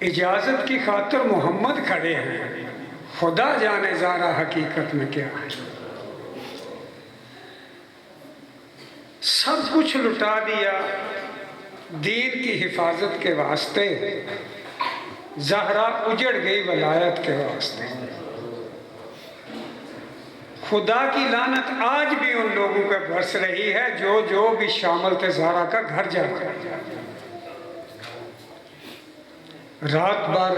اجازت کی خاطر محمد کھڑے ہیں، خدا جانے ذرا حقیقت میں کیا ہے۔ سب کچھ لٹا دیا دین کی حفاظت کے واسطے، زہرا اجڑ گئی ولایت کے واسطے۔ خدا کی لعنت آج بھی ان لوگوں پہ برس رہی ہے جو بھی شامل تھے زہرا کا گھر جا کر۔ رات بھر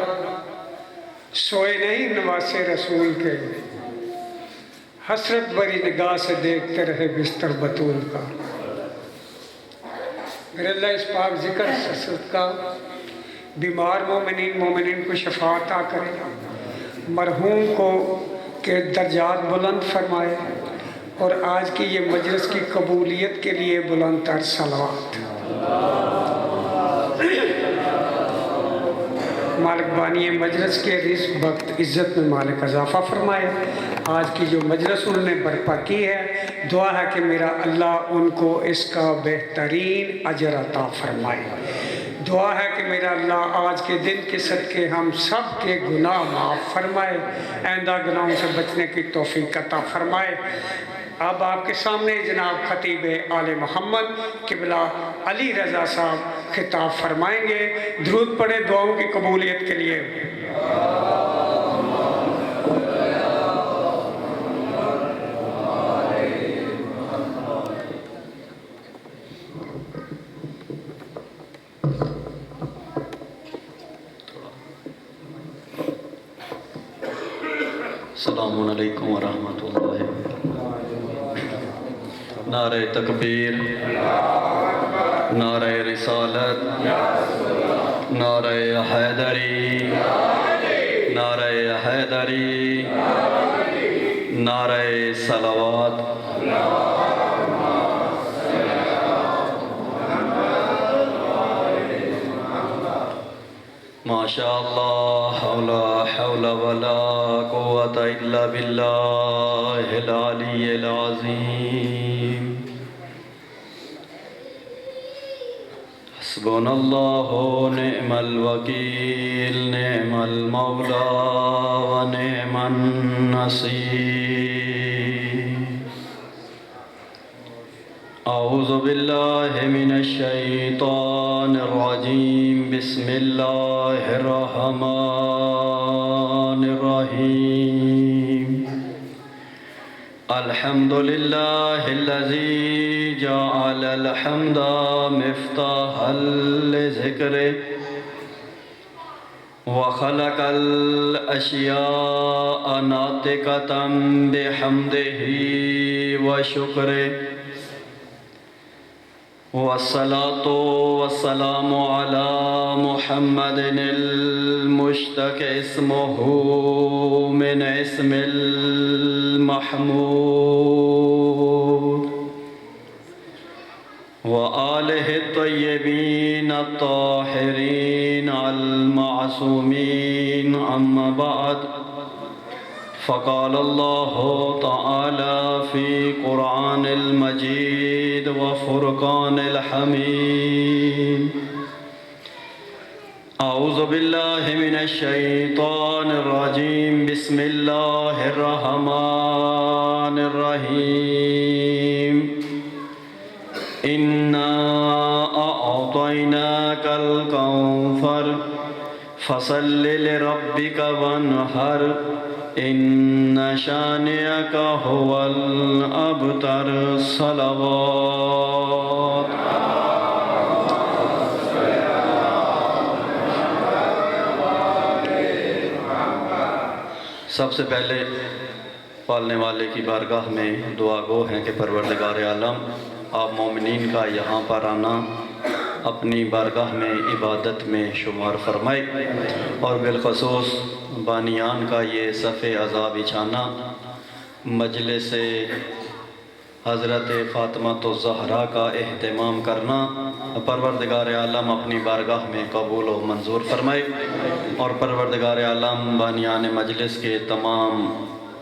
سوئے نہیں نواسے رسول کے، حسرت بری نگاہ سے دیکھتے رہے بستر بطول کا۔ میرے اللہ اس پاک ذکر حسرت کا بیمار مومنین کو شفا عطا کرے، مرحوم کو کے درجات بلند فرمائے، اور آج کی یہ مجلس کی قبولیت کے لیے بلند تر صلوات۔ مالک بانی مجلس کے رزق وقت عزت میں مالک اضافہ فرمائے۔ آج کی جو مجلس انہوں نے برپا کی ہے، دعا ہے کہ میرا اللہ ان کو اس کا بہترین اجر عطا فرمائے۔ دعا ہے کہ میرا اللہ آج کے دن کے صدقے ہم سب کے گناہ معاف فرمائے، آئندہ گناہوں سے بچنے کی توفیق عطا فرمائے۔ اب آپ کے سامنے جناب خطیب آل محمد قبلہ علی رضا صاحب خطاب فرمائیں گے۔ درود پڑھیں دعاؤں کی قبولیت کے لیے۔ السلام علیکم ورحمۃ اللہ۔ نعرہ تکبیر، نعرہ رسالت، نعرہ حیدری، نعرہ حیدری، نعرہ صلوات۔ ماشاء اللہ لا حول ولا قوة الا باللہ العلی العظیم۔ حسبنا اللہ نعم الوکیل، نعم المولا ونعم النصیر۔ اعوذ باللہ من الشیطان الرجیم، بسم اللہ الرحمن الرحیم۔ الحمد للہ الذی جعل الحمد مفتاحا لذکرہ، وخلق الاشیاء ناطقۃ بحمدہ وشکرہ، والصلاة والسلام على محمد المشتق اسمه من اسم المحمود، وآلہ الطیبین الطاہرین المعصومین، اما بعد، فقال اللہ تعالی فی قرآن المجید وفرقان الحمید۔ اعوذ باللہ من الشیطان الرجیم، بسم اللہ الرحمن الرحیم۔ انا اعطیناک الکوثر فصل لربک وانحر، ان شانئک هو الابتر۔ صلوات۔ سب سے پہلے پالنے والے کی بارگاہ میں دعا گو ہیں کہ پروردگار عالم آپ مومنین کا یہاں پر آنا اپنی بارگاہ میں عبادت میں شمار فرمائے، اور بالخصوص بانیان کا یہ صف عزا بچھانا، مجلس حضرت فاطمہ الزہرا کا اہتمام کرنا، پروردگار عالم اپنی بارگاہ میں قبول و منظور فرمائے، اور پروردگار عالم بانیان مجلس کے تمام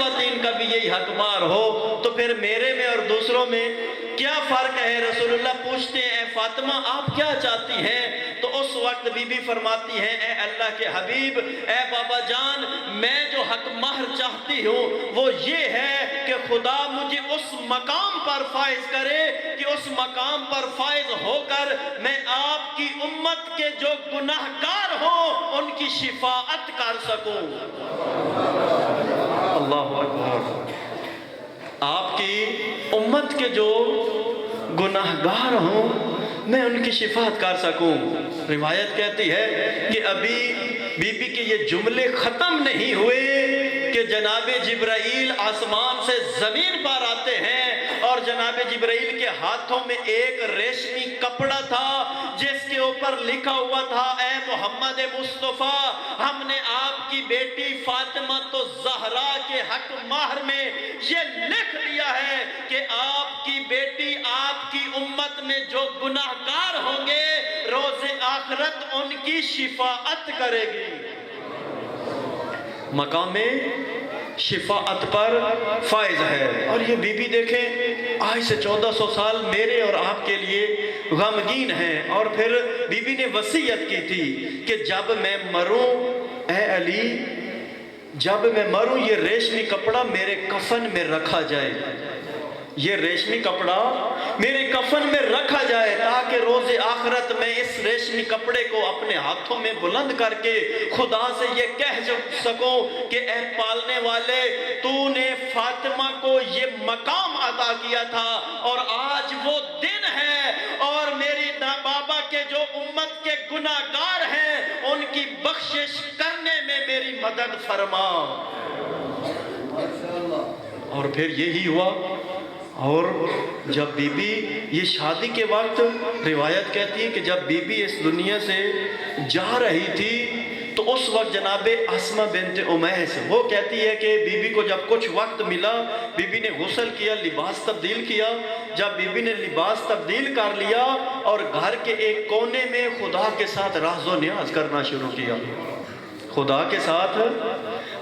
خواتین کا بھی یہی حق مہر ہو تو پھر میرے میں اور دوسروں میں کیا فرق ہے؟ رسول اللہ پوچھتے ہیں اے فاطمہ آپ کیا چاہتی ہیں؟ تو اس وقت بی بی فرماتی ہیں اے اللہ کے حبیب، اے بابا جان، میں جو حق مہر چاہتی ہوں وہ یہ ہے کہ خدا مجھے اس مقام پر فائز کرے کہ اس مقام پر فائز ہو کر میں آپ کی امت کے جو گناہ گار ہوں ان کی شفاعت کر سکوں۔ اللہ اکبر۔ آپ کی امت کے جو گناہ گار ہوں میں ان کی شفاعت کر سکوں۔ روایت کہتی ہے کہ ابھی بی بی کے یہ جملے ختم نہیں ہوئے کہ جناب جبرائیل آسمان سے زمین پر آتے ہیں اور جناب جبرائیل کے ہاتھوں میں ایک ریشمی کپڑا تھا جس کے اوپر لکھا ہوا تھا اے محمد مصطفیٰ، ہم نے آپ کی بیٹی فاطمہ تو زہرا کے حق مہر میں یہ لکھ دیا ہے کہ آپ کی بیٹی آپ کی امت میں جو گناہ گار ہوں گے روز آخرت ان کی شفاعت کرے گی۔ مقام شفاعت پر فائز ہے۔ اور یہ بی بی دیکھیں آج سے 1400 سال میرے اور آپ کے لیے غمگین ہیں۔ اور پھر بی بی نے وصیت کی تھی کہ جب میں مروں اے علی، جب میں مروں یہ ریشمی کپڑا میرے کفن میں رکھا جائے، یہ ریشمی کپڑا میرے کفن میں رکھا جائے تاکہ روز آخرت میں اس ریشمی کپڑے کو اپنے ہاتھوں میں بلند کر کے خدا سے یہ کہہ سکوں کہ اے پالنے والے، تو نے فاطمہ کو یہ مقام عطا کیا تھا اور آج وہ دن ہے اور میری بابا کے جو امت کے گناہ گار ہیں ان کی بخشش کرنے میں میری مدد فرما۔ اور پھر یہی ہوا۔ اور جب بی بی یہ شادی کے وقت روایت کہتی ہے کہ جب بی بی اس دنیا سے جا رہی تھی تو اس وقت جناب اسماء بنت امیس وہ کہتی ہے کہ بی بی کو جب کچھ وقت ملا بی بی نے غسل کیا، لباس تبدیل کیا۔ جب بی بی نے لباس تبدیل کر لیا اور گھر کے ایک کونے میں خدا کے ساتھ راز و نیاز کرنا شروع کیا، خدا کے ساتھ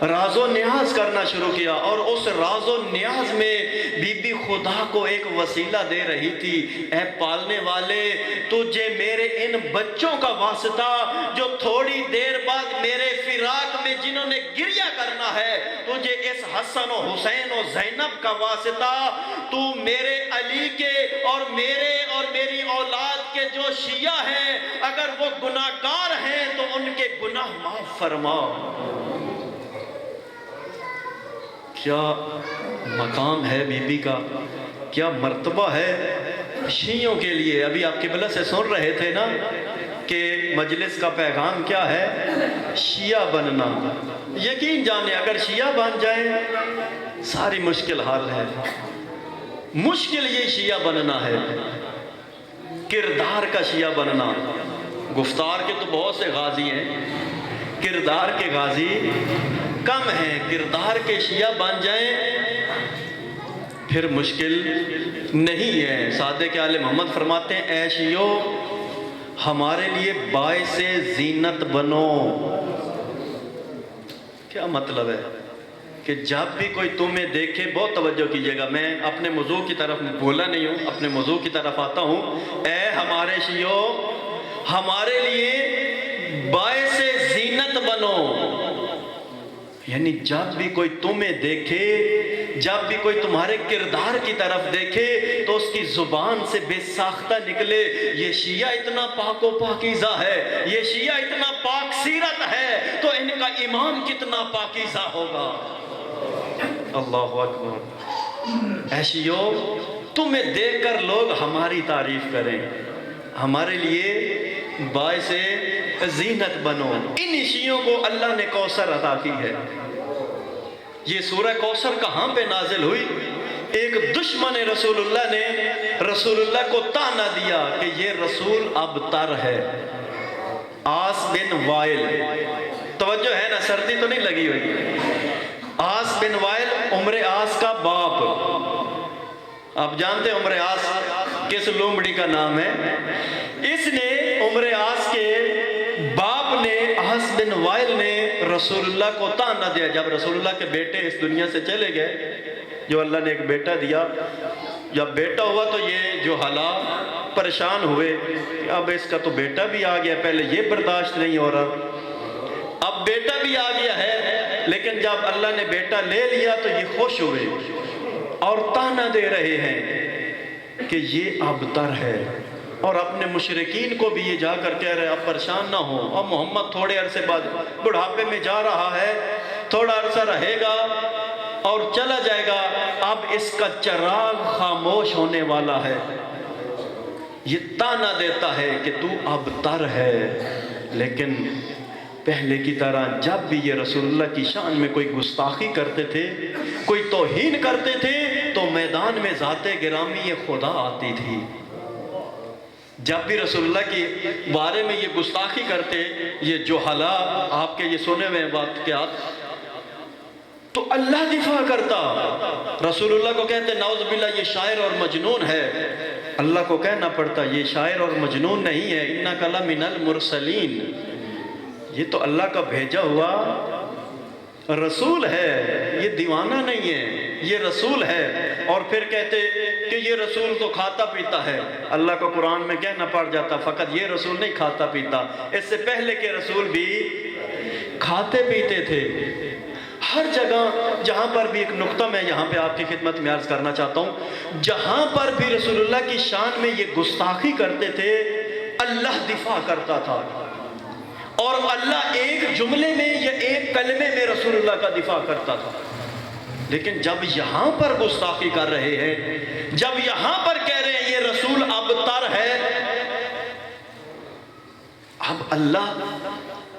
راز و نیاز کرنا شروع کیا۔ اور اس راز و نیاز میں بی بی خدا کو ایک وسیلہ دے رہی تھی، اے پالنے والے، تجھے میرے ان بچوں کا واسطہ جو تھوڑی دیر بعد میرے فراق میں جنہوں نے گریہ کرنا ہے، تجھے اس حسن و حسین و زینب کا واسطہ، تو میرے علی کے اور میرے اور میری اولاد کے جو شیعہ ہیں اگر وہ گناہ گار ہیں تو ان کے گناہ معاف فرما۔ کیا مقام ہے بی بی کا، کیا مرتبہ ہے شیعوں کے لیے۔ ابھی آپ قبلہ سے سن رہے تھے نا کہ مجلس کا پیغام کیا ہے، شیعہ بننا۔ یقین جانے اگر شیعہ بن جائیں ساری مشکل حل ہے۔ مشکل یہ شیعہ بننا ہے، کردار کا شیعہ بننا۔ گفتار کے تو بہت سے غازی ہیں، کردار کے غازی کم ہیں۔ کردار کے شیعہ بن جائیں پھر مشکل نہیں ہے۔ صادق آل محمد فرماتے ہیں اے شیعو ہمارے لیے باعث زینت بنو۔ کیا مطلب ہے کہ جب بھی کوئی تمہیں دیکھے، بہت توجہ کیجئے گا، میں اپنے موضوع کی طرف بولا نہیں ہوں، اپنے موضوع کی طرف آتا ہوں۔ اے ہمارے شیعو ہمارے لیے باعث زینت بنو، یعنی جب بھی کوئی تمہیں دیکھے، جب بھی کوئی تمہارے کردار کی طرف دیکھے تو اس کی زبان سے بے ساختہ نکلے یہ شیعہ اتنا پاک و پاکیزہ ہے، یہ شیعہ اتنا پاک سیرت ہے تو ان کا امام کتنا پاکیزہ ہوگا۔ اللہ اکبر۔ اے شیعو تمہیں دیکھ کر لوگ ہماری تعریف کریں، ہمارے لیے باعث زینت بنو۔ ان شیعوں کو اللہ نے کوثر عطا کی ہے۔ یہ سورہ کوثر کہاں پہ نازل ہوئی؟ ایک دشمن رسول اللہ نے رسول اللہ کو طعنہ دیا کہ یہ رسول ابتر ہے۔ آس بن وائل، توجہ ہے نا، سردی تو نہیں لگی ہوئی۔ آس بن وائل عمر آس کا باپ، آپ جانتے ہیں عمر آس کس لومڑی کا نام ہے؟ اس نے عمر آس کے باپ نے، آس بن وائل نے رسول اللہ کو تانا دیا. جب رسول اللہ کے بیٹے اس دنیا سے چلے گئے, جو اللہ نے ایک بیٹا دیا, جب بیٹا ہوا تو یہ جو حالات پریشان ہوئے کہ اب اس کا تو بیٹا بھی آ گیا, پہلے یہ برداشت نہیں ہو رہا, اب بیٹا بھی آ گیا ہے. لیکن جب اللہ نے بیٹا لے لیا تو یہ خوش ہوئے اور تانا دے رہے ہیں کہ یہ ابتر ہے. اور اپنے مشرکین کو بھی یہ جا کر کہہ رہے ہیں اب پریشان نہ ہو, اب محمد تھوڑے عرصے بعد بڑھاپے میں جا رہا ہے, تھوڑا عرصہ رہے گا اور چلا جائے گا, اب اس کا چراغ خاموش ہونے والا ہے. یہ تانا دیتا ہے کہ تو ابتر ہے. لیکن پہلے کی طرح جب بھی یہ رسول اللہ کی شان میں کوئی گستاخی کرتے تھے, کوئی توہین کرتے تھے, تو میدان میں ذات گرامی خدا آتی تھی. جب بھی رسول اللہ کے بارے میں یہ گستاخی کرتے, یہ جو حالات آپ کے یہ سنے ہوئے واقعات, تو اللہ دفاع کرتا. رسول اللہ کو کہتے نعوذ باللہ یہ شاعر اور مجنون ہے. اللہ کو کہنا پڑتا یہ شاعر اور مجنون نہیں ہے, انک لمن المرسلین, یہ تو اللہ کا بھیجا ہوا رسول ہے, یہ دیوانہ نہیں ہے, یہ رسول ہے. اور پھر کہتے کہ یہ رسول تو کھاتا پیتا ہے. اللہ کو قرآن میں کہنا پڑ جاتا فقط یہ رسول نہیں کھاتا پیتا, اس سے پہلے کے رسول بھی کھاتے پیتے تھے. ہر جگہ جہاں پر بھی ایک نقطہ میں یہاں پہ آپ کی خدمت میں عرض کرنا چاہتا ہوں, جہاں پر بھی رسول اللہ کی شان میں یہ گستاخی کرتے تھے اللہ دفاع کرتا تھا. اور اللہ ایک جملے میں یا ایک کلمے میں رسول اللہ کا دفاع کرتا تھا. لیکن جب یہاں پر گستاخی کر رہے ہیں, جب یہاں پر کہہ رہے ہیں یہ رسول ابتر ہے, اب اللہ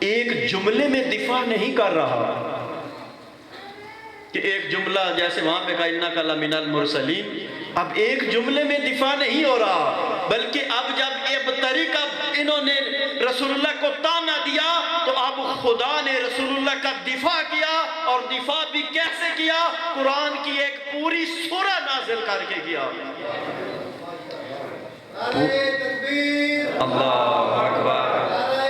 ایک جملے میں دفاع نہیں کر رہا کہ ایک جملہ جیسے وہاں پہ کہا انک لمن المرسلین, اب ایک جملے میں دفاع نہیں ہو رہا, بلکہ اب جب ابتری کا انہوں نے رسول اللہ کو تانا دیا تو اب خدا نے رسول اللہ کا دفاع کیا. اور دفاع بھی کیسے کیا؟ قرآن کی ایک پوری سورہ نازل کر کے کیا. نعرہ تکبیر, اللہ اکبر, نعرہ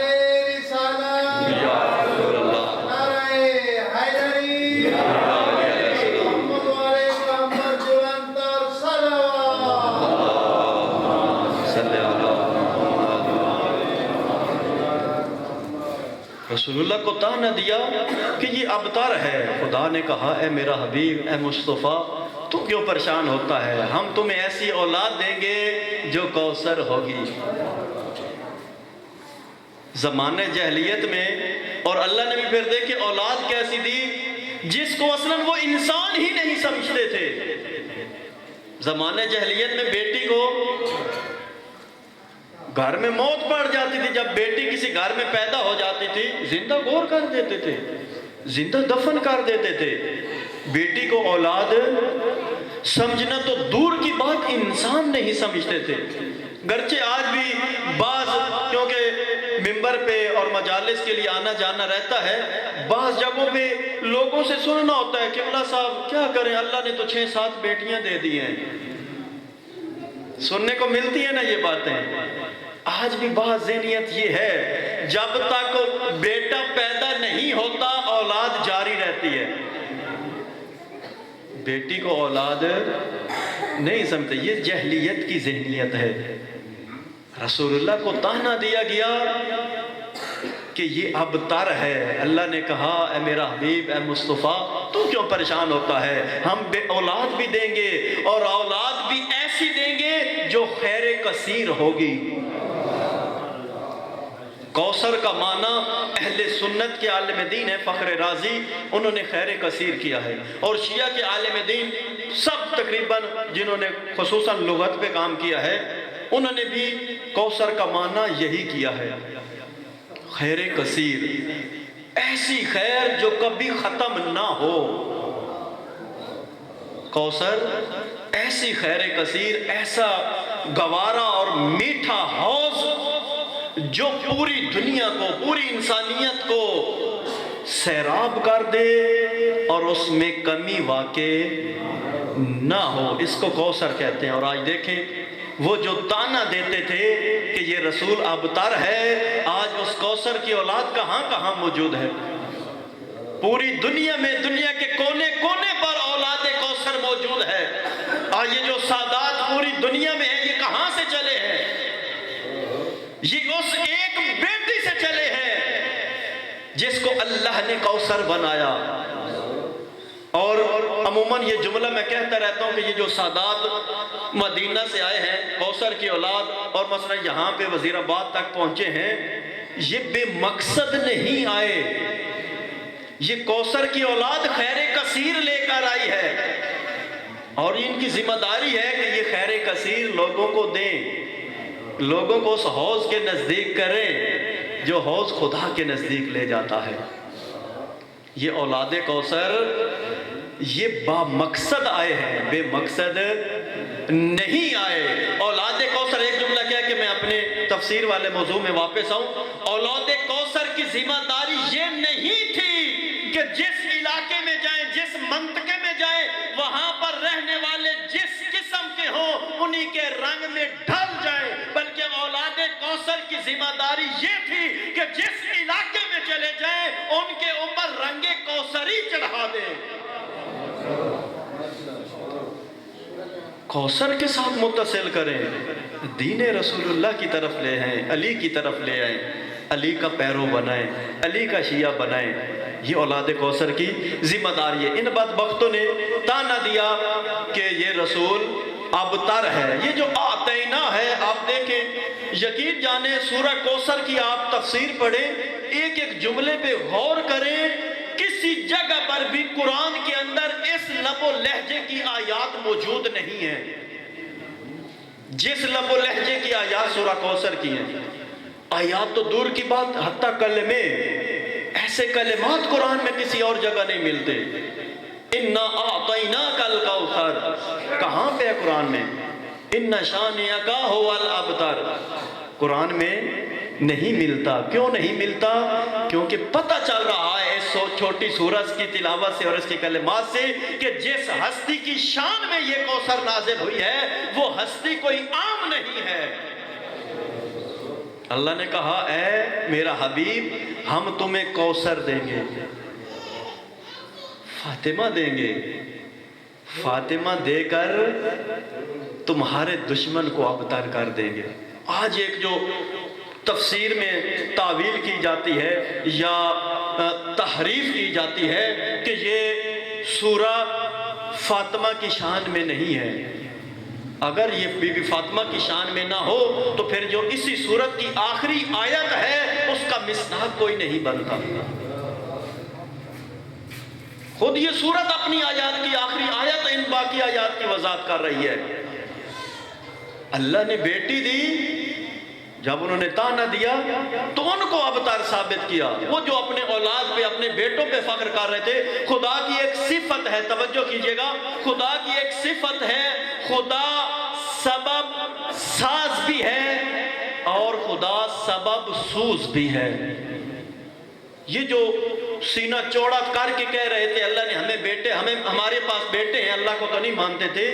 رسالت, یا رسول اللہ, نعرہ حیدری, محمد والے محمد جلندر صلوات. صلی اللہ. رسول اللہ کو تانا دیا کہ یہ ابتر ہے. خدا نے کہا اے میرا حبیب, اے مصطفیٰ, تو کیوں پریشان ہوتا ہے, ہم تمہیں ایسی اولاد دیں گے جو کوثر ہوگی. زمانے جہلیت میں, اور اللہ نے بھی پھر دیکھے اولاد کیسی دی جس کو اصلاً وہ انسان ہی نہیں سمجھتے تھے. زمانے جہلیت میں بیٹی کو گھر میں موت پڑ جاتی تھی, جب بیٹی کسی گھر میں پیدا ہو جاتی تھی زندہ گور کر دیتے تھے, زندہ دفن کر دیتے تھے. بیٹی کو اولاد سمجھنا تو دور کی بات انسان نہیں سمجھتے تھے. گرچہ آج بھی بعض, کیونکہ ممبر پہ اور مجالس کے لیے آنا جانا رہتا ہے, بعض جگہوں پہ لوگوں سے سننا ہوتا ہے کہ اللہ صاحب کیا کریں, اللہ نے تو 6-7 بیٹیاں دے دی ہیں. سننے کو ملتی ہے نا یہ باتیں. آج بھی بات ذہنیت یہ ہے جب تک بیٹا پیدا نہیں ہوتا اولاد جاری رہتی ہے. بیٹی کو اولاد نہیں سمجھتے, یہ جہلیت کی ذہنیت ہے. رسول اللہ کو تانا دیا گیا کہ یہ ابتر ہے. اللہ نے کہا اے میرا حبیب, اے مصطفیٰ, تو کیوں پریشان ہوتا ہے, ہم اولاد بھی دیں گے اور اولاد بھی ایسی دیں گے جو خیر کثیر ہوگی. کوثر کا معنی اہل سنت کے عالم دین ہے فخر رازی, انہوں نے خیر کثیر کیا ہے. اور شیعہ کے عالم دین سب تقریباً جنہوں نے خصوصاً لغت پہ کام کیا ہے, انہوں نے بھی کوثر کا معنی یہی کیا ہے, خیر کثیر, ایسی خیر جو کبھی ختم نہ ہو. کوثر ایسی خیر کثیر, ایسا گوارا اور میٹھا حوض جو پوری دنیا کو, پوری انسانیت کو سیراب کر دے اور اس میں کمی واقع نہ ہو, اس کو کوثر کہتے ہیں. اور آج دیکھیں وہ جو تانا دیتے تھے کہ یہ رسول ابتر ہے, آج اس کوثر کی اولاد کہاں کہاں موجود ہے. پوری دنیا میں دنیا کے کونے کونے پر اولاد کوثر موجود ہے، اور یہ جو سادات پوری دنیا میں ہیں یہ کہاں سے چلے ہیں؟ یہ اس ایک بیٹی سے چلے ہیں جس کو اللہ نے کوثر بنایا۔ اور عموماً یہ جملہ میں کہتا رہتا ہوں کہ یہ جو سادات مدینہ سے آئے ہیں کوثر کی اولاد، اور مثلا یہاں پہ وزیر آباد تک پہنچے ہیں، یہ بے مقصد نہیں آئے، یہ کوثر کی اولاد خیر کثیر لے کر آئی ہے، اور ان کی ذمہ داری ہے کہ یہ خیر کثیر لوگوں کو دیں، لوگوں کو اس حوض کے نزدیک کریں جو حوض خدا کے نزدیک لے جاتا ہے۔ یہ اولاد کوثر یہ با مقصد آئے ہیں، بے مقصد نہیں آئے۔ اولاد کوثر، ایک جملہ کیا کہ میں اپنے تفسیر والے موضوع میں واپس آؤں، اولاد کوثر کی ذمہ داری یہ نہیں تھی کہ جس علاقے میں جائیں، جس منطقے میں جائیں، وہاں پر رہنے والے جس قسم کے ہوں انہی کے رنگ میں ڈھل جائیں، بلکہ اولاد کوثر کی ذمہ داری یہ تھی کہ جس علاقے میں چلے جائیں ان کے اوپر رنگ کوثری چڑھا دیں۔ کوثر کے ساتھ متصل کریں، دین رسول اللہ کی طرف لے آئیں، علی کی طرف لے آئیں، علی کا پیرو بنائیں، علی کا شیعہ بنائیں۔ یہ اولاد کوثر کی ذمہ داری ہے۔ ان بدبختوں نے تانا دیا کہ یہ رسول ابتر ہے، یہ جو آتینا ہے، آپ دیکھیں، یقین جانیں سورہ کوثر کی آپ تفسیر پڑھیں، ایک ایک جملے پہ غور کریں، کسی جگہ پر بھی قرآن کے اندر اس لب و لہجے کی آیات موجود نہیں ہیں جس لب و لہجے کی آیات سورہ کوثر کی ہیں۔ آیات تو دور کی بات، حتیٰ کلمے، ایسے کلمات قرآن میں کسی اور جگہ نہیں ملتے۔ اِنَّا أَعْطَيْنَاكَ الْكَوْثَرَ کہاں پہ ہے قرآن میں؟ اِنَّ شَانِئَكَ هُوَ الْأَبْتَرُ قرآن میں نہیں ملتا۔ کیوں نہیں ملتا؟ کیونکہ پتہ چل رہا ہے اس چھوٹی سورت کی تلاوت سے اور اس کی کلمات سے کہ جس ہستی کی شان میں یہ کوثر نازل ہوئی ہے وہ ہستی کوئی عام نہیں ہے۔ اللہ نے کہا اے میرا حبیب ہم تمہیں کوثر دیں گے، فاطمہ دیں گے، فاطمہ دے کر تمہارے دشمن کو ابتر کر دیں گے۔ آج ایک جو تفسیر میں تعویل کی جاتی ہے یا تحریف کی جاتی ہے کہ یہ سورہ فاطمہ کی شان میں نہیں ہے۔ اگر یہ بی بی فاطمہ کی شان میں نہ ہو تو پھر جو اسی سورت کی آخری آیت ہے اس کا مصداق کوئی نہیں بنتا۔ خود یہ سورت اپنی آیات کی آخری آیت ان باقی آیات کی وضاحت کر رہی ہے۔ اللہ نے بیٹی دی، جب انہوں نے تانا دیا تو ان کو ابتر ثابت کیا۔ وہ جو اپنے اولاد پہ اپنے بیٹوں پہ فخر کر رہے تھے، خدا کی ایک صفت ہے، توجہ کیجئے گا، خدا کی ایک صفت ہے، خدا سبب ساز بھی ہے اور خدا سبب سوز بھی ہے۔ یہ جو سینہ چوڑا کر کے کہہ رہے تھے اللہ نے ہمیں بیٹے، ہمارے پاس بیٹے ہیں، اللہ کو تو نہیں مانتے تھے،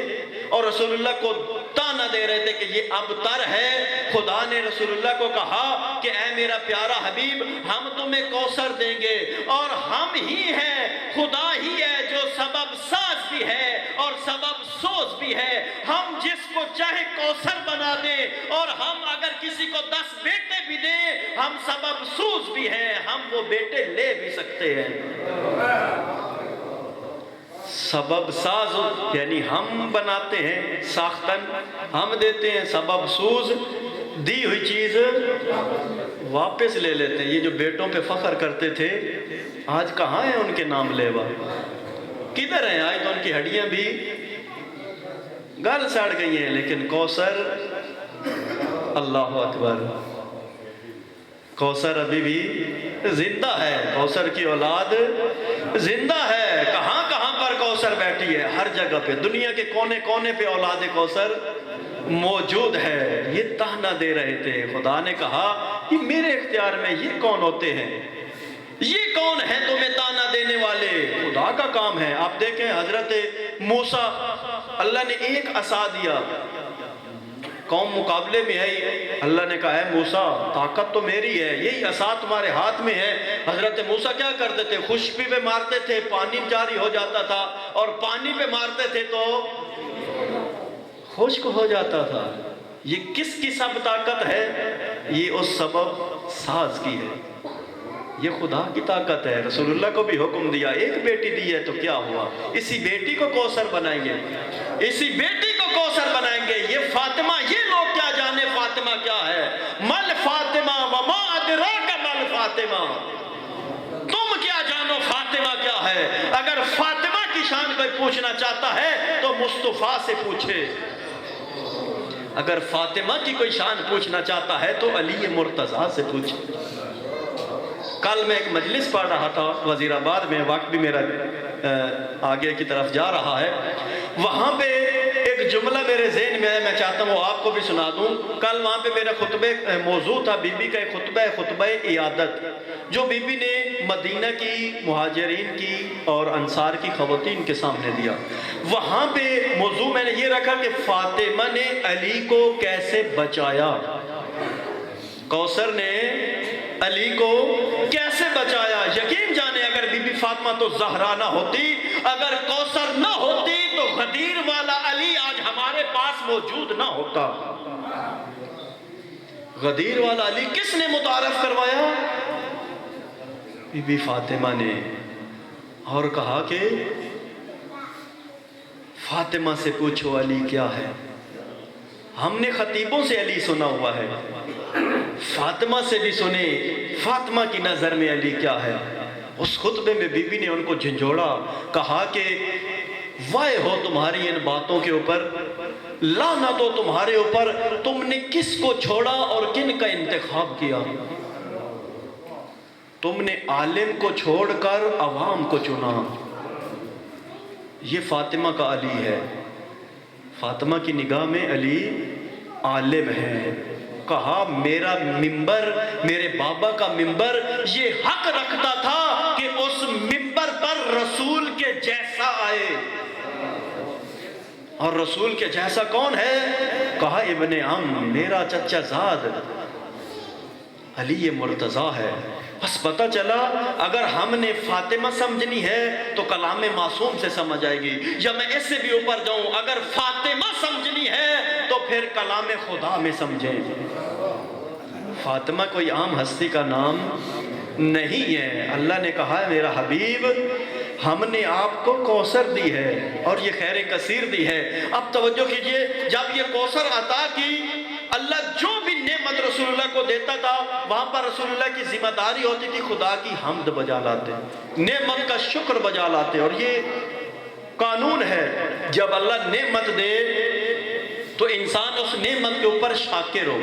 اور رسول اللہ کو تانا دے رہے تھے کہ یہ ابتر ہے۔ خدا نے رسول اللہ کو کہا کہ اے میرا پیارا حبیب ہم تمہیں کوثر دیں گے، اور ہم ہی ہیں، خدا ہی ہے جو سبب ساز بھی ہے اور سبب سوز بھی ہے۔ ہم جس کو چاہے کوثر بنا دیں، اور ہم اگر کسی کو 10 بیٹے بھی دیں ہم سبب سوز بھی ہیں، ہم وہ بیٹے لے بھی سکتے ہیں۔ سبب ساز یعنی ہم بناتے ہیں ساختن، ہم دیتے ہیں، سبب سوز دی ہوئی چیز واپس لے لیتے ہیں۔ یہ جو بیٹوں پہ فخر کرتے تھے آج کہاں ہیں ان کے نام لیوا؟ کدھر ہیں؟ آج تو ان کی ہڈیاں بھی گل سڑ گئی ہیں، لیکن کوثر، اللہ اکبر، کوثر ابھی بھی زندہ ہے، کوثر کی اولاد زندہ ہے۔ کہاں کہاں پر کوثر بیٹھی ہے؟ ہر جگہ پہ، دنیا کے کونے کونے پہ اولاد کوثر موجود ہے۔ یہ تانا دے رہے تھے، خدا نے کہا کہ میرے اختیار میں یہ کون ہوتے ہیں، یہ کون ہے تمہیں تانا دینے والے؟ خدا کا کام ہے۔ آپ دیکھیں حضرت موسیٰ، اللہ نے ایک عصا دیا، قوم مقابلے میں ہے، اللہ نے کہا ہے موسیٰ طاقت تو میری ہے، یہی عصا تمہارے ہاتھ میں ہے۔ حضرت موسیٰ کیا کرتے تھے؟ خشکی پہ مارتے تھے پانی جاری ہو جاتا تھا، اور پانی پہ مارتے تھے تو خشک ہو جاتا تھا۔ یہ کس کی سب طاقت ہے؟ یہ اس سبب ساز کی ہے، یہ خدا کی طاقت ہے۔ رسول اللہ کو بھی حکم دیا، ایک بیٹی دی ہے تو کیا ہوا، اسی بیٹی کو کوثر بنائیں گے، اسی بیٹی کو کوثر بنائیں گے۔ یہ فاطمہ، یہ لوگ کیا جانے فاطمہ کیا ہے؟ مل فاطمہ وما ادراک مل فاطمہ، تم کیا جانو فاطمہ کیا ہے؟ اگر فاطمہ کی شان کوئی پوچھنا چاہتا ہے تو مصطفیٰ سے پوچھے، اگر فاطمہ کی کوئی شان پوچھنا چاہتا ہے تو علی مرتضیٰ سے پوچھے۔ کل میں ایک مجلس پڑھ رہا تھا وزیر آباد میں، وقت بھی میرا آگے کی طرف جا رہا ہے، وہاں پہ ایک جملہ میرے ذہن میں ہے، میں چاہتا ہوں آپ کو بھی سنا دوں۔ کل وہاں پہ میرا خطبہ موضوع تھا بی بی کا ایک خطبہ عیادت، جو بی بی نے مدینہ کی مہاجرین کی اور انصار کی خواتین کے سامنے دیا۔ وہاں پہ موضوع میں نے یہ رکھا کہ فاطمہ نے علی کو کیسے بچایا، کوثر نے علی کو کیسے بچایا۔ یقین جانے اگر بی بی فاطمہ تو زہرا نہ ہوتی، اگر کوثر نہ ہوتی تو غدیر والا علی آج ہمارے پاس موجود نہ ہوتا۔ غدیر والا علی کس نے متعارف کروایا؟ بی بی فاطمہ نے، اور کہا کہ فاطمہ سے پوچھو علی کیا ہے۔ ہم نے خطیبوں سے علی سنا ہوا ہے، فاطمہ سے بھی سنے فاطمہ کی نظر میں علی کیا ہے۔ اس خطبے میں بی بی نے ان کو جھنجھوڑا، کہا کہ وائے ہو تمہاری ان باتوں کے اوپر، لعنت ہو تمہارے اوپر، تم نے کس کو چھوڑا اور کن کا انتخاب کیا؟ تم نے عالم کو چھوڑ کر عوام کو چنا۔ یہ فاطمہ کا علی ہے، فاطمہ کی نگاہ میں علی عالم ہے۔ کہا میرا ممبر، میرے بابا کا ممبر یہ حق رکھتا تھا کہ اس ممبر پر رسول کے جیسا آئے، اور رسول کے جیسا کون ہے؟ کہا ابن عم، میرا چچا زاد علی مرتضیٰ ہے۔ بس پتہ چلا اگر ہم نے فاطمہ سمجھنی ہے تو کلام معصوم سے سمجھ آئے گی، یا میں اس سے بھی اوپر جاؤں، اگر فاطمہ سمجھنی ہے تو پھر کلام خدا میں سمجھیں۔ فاطمہ کوئی عام ہستی کا نام نہیں ہے۔ اللہ نے کہا ہے میرا حبیب ہم نے آپ کو کوثر دی ہے اور یہ خیر کثیر دی ہے۔ اب توجہ کیجئے، جب یہ کوثر عطا کی، اللہ جو بھی نعمت رسول اللہ کو دیتا تھا وہاں پر رسول اللہ کی ذمہ داری ہوتی تھی خدا کی حمد بجا لاتے، نعمت کا شکر بجا لاتے۔ اور یہ قانون ہے، جب اللہ نعمت دے تو انسان اس نعمت کے اوپر شاکر ہو،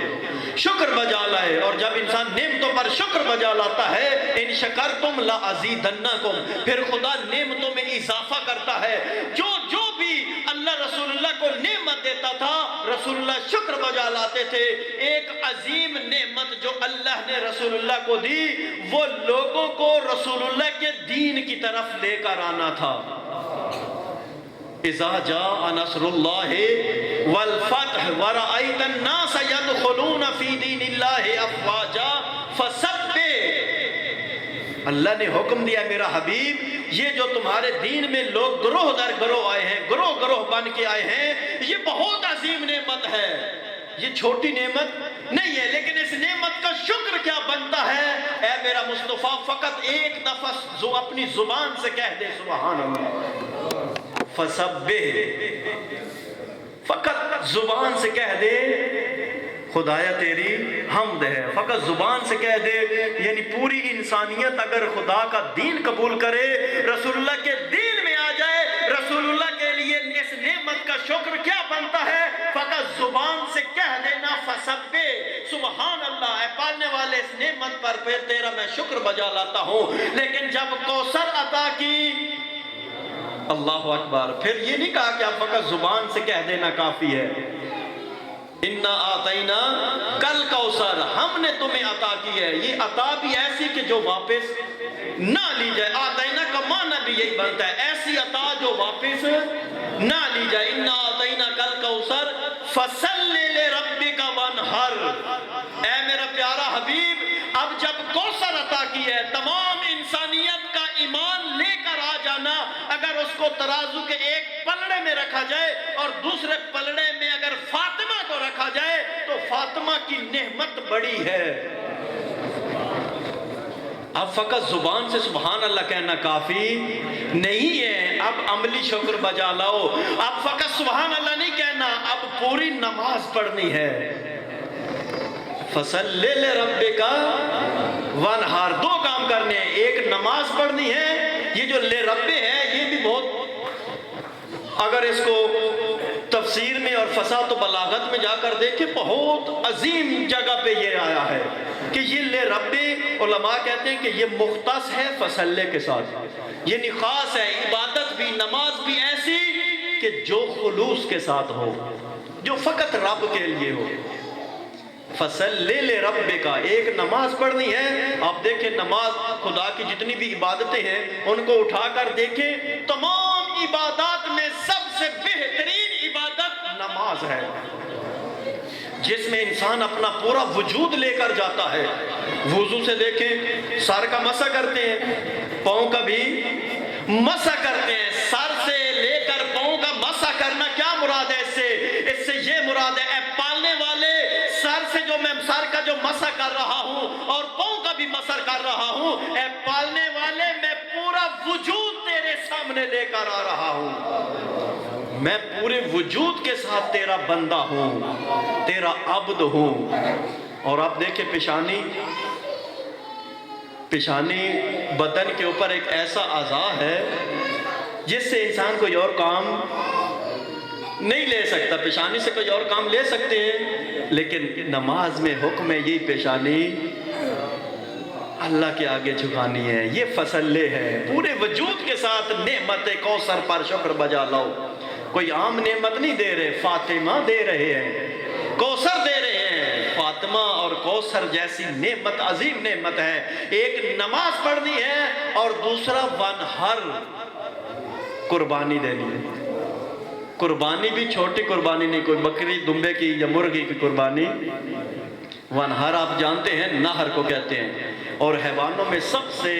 شکر بجا لائے، اور جب انسان نعمتوں پر شکر بجا لاتا ہے ان شکرتم لازیدنکم، پھر خدا نعمتوں میں اضافہ کرتا ہے۔ جو بھی اللہ رسول اللہ کو نعمت دیتا تھا رسول اللہ شکر بجا لاتے تھے۔ ایک عظیم نعمت جو اللہ نے رسول اللہ کو دی وہ لوگوں کو رسول اللہ کے دین کی طرف لے کر آنا تھا۔ اذا جاء نصر اللہ والفتح ورأیت الناس يدخلون فی دین اللہ افواجا فسبح، اللہ نے حکم دیا میرا حبیب یہ جو تمہارے دین میں لوگ گروہ در گروہ آئے ہیں، گروہ گروہ بن کے آئے ہیں، یہ بہت عظیم نعمت ہے، یہ چھوٹی نعمت نہیں ہے۔ لیکن اس نعمت کا شکر کیا بنتا ہے؟ اے میرا مصطفیٰ فقط ایک دفعہ جو اپنی زبان سے کہہ دے سبحان اللہ، فسبح، فقط زبان سے کہہ دے خدایا تیری حمد ہے، فقط زبان سے کہہ دے، یعنی پوری انسانیت اگر خدا کا دین قبول کرے، رسول اللہ کے دین میں آ جائے، رسول اللہ کے لیے اس نعمت کا شکر کیا بنتا ہے؟ فقط زبان سے کہہ دینا فسبح، سبحان اللہ، اے پالنے والے اس نعمت پر پھر تیرا میں شکر بجا لاتا ہوں۔ لیکن جب کوثر عطا کی، اللہ اکبر، پھر یہ نہیں کہا کہ اب فقط زبان سے کہہ دینا کافی ہے۔ اِنَّا آتَيْنَا کل کوثر، ہم نے تمہیں عطا کی ہے۔ یہ عطا بھی ایسی کہ جو واپس نہ لی جائے، آتَيْنَا کا معنی بھی یہی بنتا ہے، ایسی عطا جو واپس نہ لی جائے۔ اِنَّا آتَيْنَا کل کوثر فَصَلِّ لِرَبِّكَ کوثر عطا کی ہے، تمام انسانیت کا ایمان لے کر آ جانا، اگر اس کو ترازو کے ایک پلڑے میں رکھا جائے اور دوسرے پلڑے میں اگر فاطمہ کو رکھا جائے تو فاطمہ کی نعمت بڑی ہے۔ اب فقط زبان سے سبحان اللہ کہنا کافی نہیں ہے، اب عملی شکر بجا لاؤ۔ اب فقط سبحان اللہ نہیں کہنا، اب پوری نماز پڑھنی ہے۔ فَصَلِّ لِرَبِّكَ وَانْحَرْ، دو کام کرنے ہیں، ایک نماز پڑھنی ہے، یہ جو لے ربے ہے یہ بھی بہت، اگر اس کو تفسیر میں اور فصاحت و بلاغت میں جا کر دیکھیں بہت عظیم جگہ پہ یہ آیا ہے کہ یہ لے ربے، علماء کہتے ہیں کہ یہ مختص ہے فصلے کے ساتھ، یعنی خاص ہے، عبادت بھی نماز بھی ایسی کہ جو خلوص کے ساتھ ہو، جو فقط رب کے لیے ہو۔ فَصَلِّ لِرَبِّكَ، ایک نماز پڑھنی ہے۔ آپ دیکھیں نماز، خدا کی جتنی بھی عبادتیں ہیں ان کو اٹھا کر دیکھیں، تمام عبادات میں سب سے بہترین عبادت نماز ہے، جس میں انسان اپنا پورا وجود لے کر جاتا ہے۔ وضو سے دیکھیں، سر کا مسح کرتے ہیں، پاؤں کا بھی مسح کرتے ہیں، سر سے لے کر پاؤں کا مسح کرنا کیا مراد ہے اس سے یہ مراد ہے، اے پالنے والے، سر سے جو میں سر کا جو مسح کر رہا ہوں اور پاؤں کا بھی مسح کر رہا ہوں، اے پالنے والے میں پورا وجود تیرے سامنے لے کر آ رہا ہوں، میں پورے وجود کے ساتھ تیرا بندہ ہوں، تیرا عبد ہوں۔ اور آپ دیکھیں پیشانی بدن کے اوپر ایک ایسا اعضاء ہے جس سے انسان کوئی اور کام نہیں لے سکتا، پیشانی سے کوئی اور کام لے سکتے ہیں، لیکن نماز میں حکم ہے یہ پیشانی اللہ کے آگے جھکانی ہے، یہ فصلے ہے، پورے وجود کے ساتھ نعمت کوثر پر شکر بجا لاؤ۔ کوئی عام نعمت نہیں دے رہے، فاطمہ دے رہے ہیں، کوثر دے رہے ہیں۔ فاطمہ اور کوثر جیسی نعمت عظیم نعمت ہے، ایک نماز پڑھنی ہے اور دوسرا وانحر، قربانی دینی ہے۔ قربانی بھی چھوٹی قربانی نہیں، کوئی بکری دمبے کی یا مرغی کی قربانی، وانحر آپ جانتے ہیں نہر کو کہتے ہیں، اور حیوانوں میں سب سے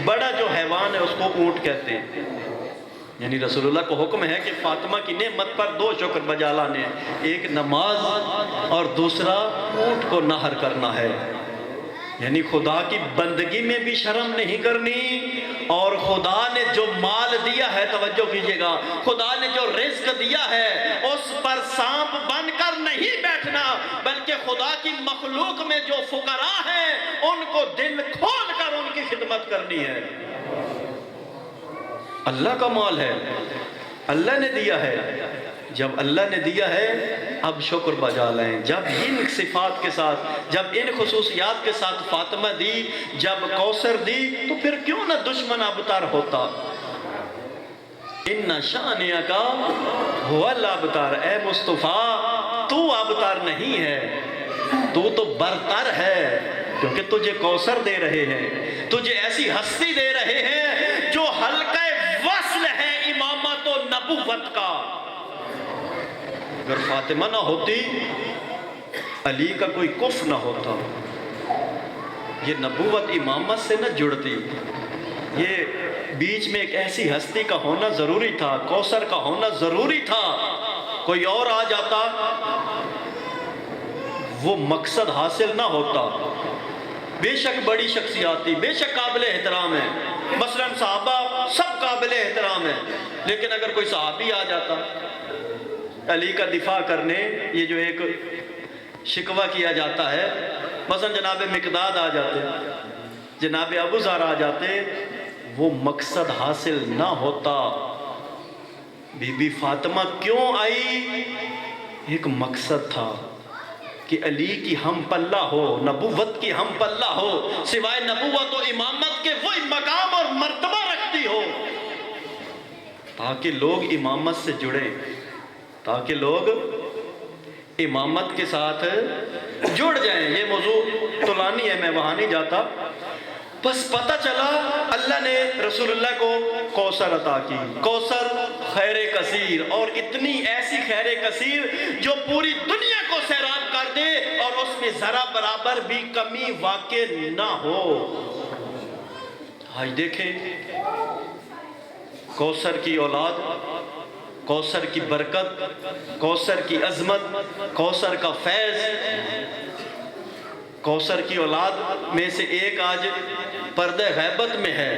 بڑا جو حیوان ہے اس کو اونٹ کہتے ہیں۔ یعنی رسول اللہ کو حکم ہے کہ فاطمہ کی نعمت پر دو شکر بجا لانے ہیں، ایک نماز اور دوسرا اونٹ کو نہر کرنا ہے۔ یعنی خدا کی بندگی میں بھی شرم نہیں کرنی، اور خدا نے جو مال دیا ہے، توجہ کیجئے گا، خدا نے جو رزق دیا ہے اس پر سانپ بن کر نہیں بیٹھنا، بلکہ خدا کی مخلوق میں جو فقراء ہیں ان کو دل کھول کر ان کی خدمت کرنی ہے۔ اللہ کا مال ہے، اللہ نے دیا ہے، جب اللہ نے دیا ہے اب شکر بجا لیں۔ جب ان صفات کے ساتھ، جب ان خصوصیات کے ساتھ فاطمہ دی، جب کوثر دی، تو پھر کیوں نہ دشمن ابتر ہوتا۔ ان شانئک ھو الابتر، اے مصطفیٰ تو ابتر نہیں ہے، تو برتر ہے، کیونکہ تجھے کوثر دے رہے ہیں، تجھے ایسی ہستی دے رہے ہیں جو حلقہ وصل ہے امامت و نبوت کا۔ اگر فاطمہ نہ ہوتی، علی کا کوئی کف نہ ہوتا، یہ نبوت امامت سے نہ جڑتی، یہ بیچ میں ایک ایسی ہستی کا ہونا ضروری تھا، کوثر کا ہونا ضروری تھا۔ کوئی اور آ جاتا وہ مقصد حاصل نہ ہوتا۔ بے شک بڑی شخصیات تھی، بے شک قابل احترام ہے، مثلا صحابہ سب قابل احترام ہے، لیکن اگر کوئی صحابی آ جاتا علی کا دفاع کرنے، یہ جو ایک شکوہ کیا جاتا ہے، مثلا جناب مقداد آ جاتے، جناب ابو ذر آ جاتے، وہ مقصد حاصل نہ ہوتا۔ بی بی فاطمہ کیوں آئی؟ ایک مقصد تھا کہ علی کی ہم پلہ ہو، نبوت کی ہم پلہ ہو، سوائے نبوت و امامت کے وہی مقام اور مرتبہ رکھتی ہو، تاکہ لوگ امامت سے جڑیں، تاکہ لوگ امامت کے ساتھ جڑ جائیں۔ یہ موضوع طولانی ہے، میں وہاں نہیں جاتا۔ بس پتہ چلا اللہ نے رسول اللہ کو کوثر عطا کی، کوثر خیر کثیر، اور اتنی ایسی خیر کثیر جو پوری دنیا کو سیراب کر دے اور اس میں ذرا برابر بھی کمی واقع نہ ہو۔ آج دیکھیں کوثر کی اولاد، کوثر کی برکت، کوثر کی عظمت، کوثر کا فیض۔ کوثر کی اولاد میں سے ایک آج پردہ غیبت میں ہے،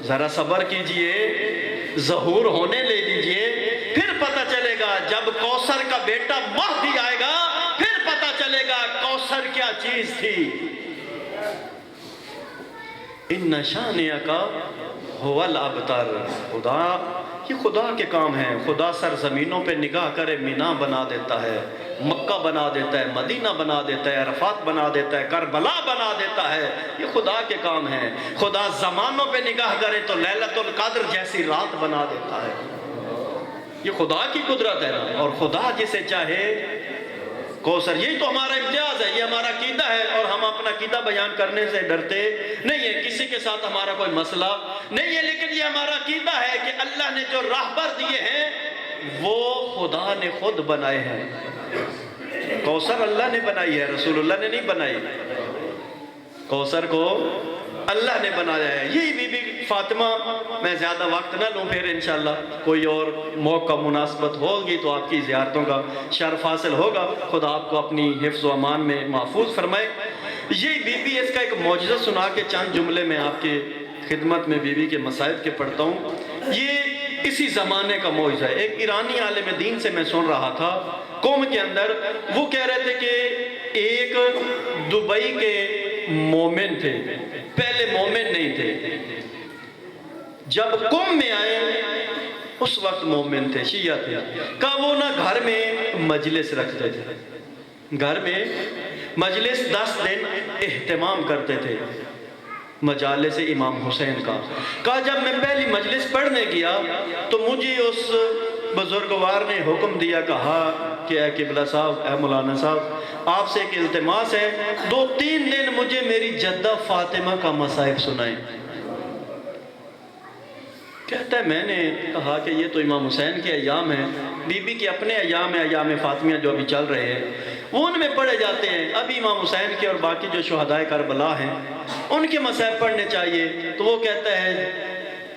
ذرا صبر کیجئے، ظہور ہونے لے لیجئے، پھر پتہ چلے گا جب کوثر کا بیٹا مہدی آئے گا، پھر پتہ چلے گا کوثر کیا چیز تھی۔ ان شانئک ھو الابتر، یہ خدا کے کام ہیں۔ خدا سرزمینوں پہ نگاہ کرے مینا بنا دیتا ہے، مکہ بنا دیتا ہے، مدینہ بنا دیتا ہے، عرفات بنا دیتا ہے، کربلا بنا دیتا ہے، یہ خدا کے کام ہیں۔ خدا زمانوں پہ نگاہ کرے تو لیلۃ القدر جیسی رات بنا دیتا ہے، یہ خدا کی قدرت ہے نا۔ اور خدا جسے چاہے کوثر، یہی تو ہمارا امتیاز ہے، یہ ہمارا عقیدہ ہے، اور ہم اپنا عقیدہ بیان کرنے سے ڈرتے نہیں ہے، کسی کے ساتھ ہمارا کوئی مسئلہ نہیں ہے، لیکن یہ ہمارا عقیدہ ہے کہ اللہ نے جو راہبر دیے ہیں وہ خدا نے خود بنائے ہیں۔ کوثر اللہ نے بنائی ہے، رسول اللہ نے نہیں بنائی، کوثر کو اللہ نے بنایا ہے۔ یہی بی بی فاطمہ، میں زیادہ وقت نہ لوں، پھر انشاءاللہ کوئی اور موقع مناسبت ہوگی تو آپ کی زیارتوں کا شرف حاصل ہوگا۔ خدا آپ کو اپنی حفظ و امان میں محفوظ فرمائے۔ یہ بی بی، اس کا ایک معجزہ سنا کے چند جملے میں آپ کے خدمت میں بی بی کے مصائب کے پڑھتا ہوں۔ یہ اسی زمانے کا معجزہ ہے۔ ایک ایرانی عالم دین سے میں سن رہا تھا قوم کے اندر، وہ کہہ رہے تھے کہ ایک دبئی کے مومن تھے، پہلے مومن نہیں تھے، جب قوم میں آئے اس وقت مومن تھے، شیعہ تھے۔ کہا وہ نہ گھر میں مجلس رکھتے تھے، گھر میں مجلس 10 دن اہتمام کرتے تھے، مجالس امام حسین کا۔ کہا جب میں پہلی مجلس پڑھنے گیا تو مجھے اس بزرگوار نے حکم دیا، کہا کہ اے قبلہ صاحب، اے مولانا صاحب، آپ سے ایک التماس ہے، 2-3 دن مجھے میری جدہ فاطمہ کا مصائب سنائیں۔ کہتا ہے میں نے کہا کہ یہ تو امام حسین کے ایام ہیں، بی بی کے اپنے ایام ہیں، ایام فاطمیہ جو ابھی چل رہے ہیں، وہ ان میں پڑھے جاتے ہیں، ابھی امام حسین کے اور باقی جو شہدائے کربلا ہیں ان کے مصائب پڑھنے چاہیے۔ تو وہ کہتا ہے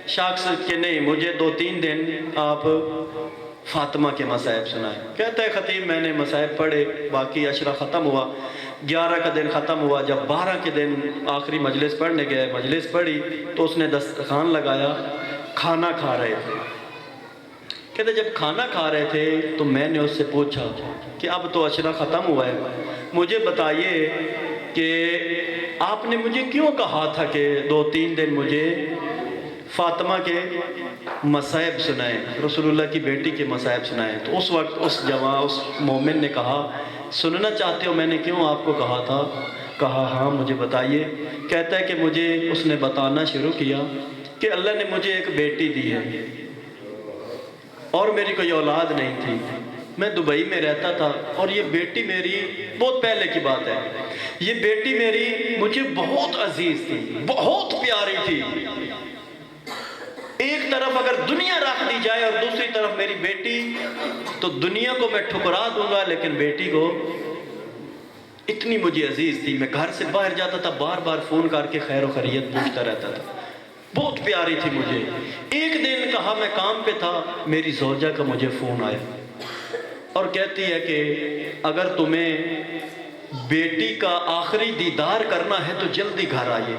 شخص کہ نہیں، مجھے 2-3 دن آپ فاطمہ کے مصائب سنائیں۔ کہتا ہے خطیب میں نے مصائب پڑھے، باقی عشرہ ختم ہوا، 11 کا دن ختم ہوا، جب 12 کے دن آخری مجلس پڑھنے گئے، مجلس پڑھی تو اس نے دسترخوان لگایا، کھانا کھا رہے تھے۔ کہتے جب کھانا کھا رہے تھے تو میں نے اس سے پوچھا کہ اب تو عشرہ ختم ہوا ہے، مجھے بتائیے کہ آپ نے مجھے کیوں کہا تھا کہ 2-3 دن مجھے فاطمہ کے مصائب سنائیں، رسول اللہ کی بیٹی کے مصائب سنائیں۔ تو اس وقت اس جوان، اس مومن نے کہا سننا چاہتے ہو میں نے کیوں آپ کو کہا تھا؟ کہا ہاں مجھے بتائیے۔ کہتا ہے کہ مجھے اس نے بتانا شروع کیا کہ اللہ نے مجھے ایک بیٹی دی ہے اور میری کوئی اولاد نہیں تھی، میں دبئی میں رہتا تھا، اور یہ بیٹی میری، بہت پہلے کی بات ہے، یہ بیٹی میری مجھے بہت عزیز تھی، بہت پیاری تھی۔ ایک طرف اگر دنیا رکھ دی جائے اور دوسری طرف میری بیٹی، تو دنیا کو میں ٹھکرا دوں گا لیکن بیٹی کو اتنی مجھے عزیز تھی۔ میں گھر سے باہر جاتا تھا، بار بار فون کر کے خیر و خیریت پوچھتا رہتا تھا، بہت پیاری تھی مجھے۔ ایک دن کہا میں کام پہ تھا، میری زوجہ کا مجھے فون آیا اور کہتی ہے کہ اگر تمہیں بیٹی کا آخری دیدار کرنا ہے تو جلدی گھر آئیے،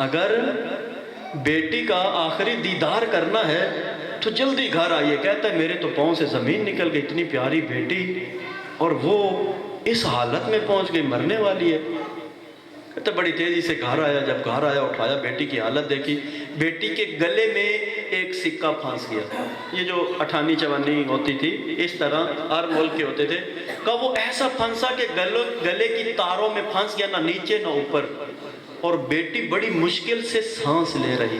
اگر بیٹی کا آخری دیدار کرنا ہے تو جلدی گھر آئیے۔ کہتا ہے میرے تو پاؤں سے زمین نکل گئی، اتنی پیاری بیٹی اور وہ اس حالت میں پہنچ گئی، مرنے والی ہے۔ کہتا بڑی تیزی سے گھر آیا، جب گھر آیا اٹھایا، بیٹی کی حالت دیکھی، بیٹی کے گلے میں ایک سکہ پھنس گیا، یہ جو 58 54 ہوتی تھی اس طرح ہر ملک کے ہوتے تھے، کہا وہ ایسا پھنسا کہ گلے کی تاروں میں پھنس گیا، نہ نیچے نہ اوپر، اور بیٹی بڑی مشکل سے سانس لے رہی،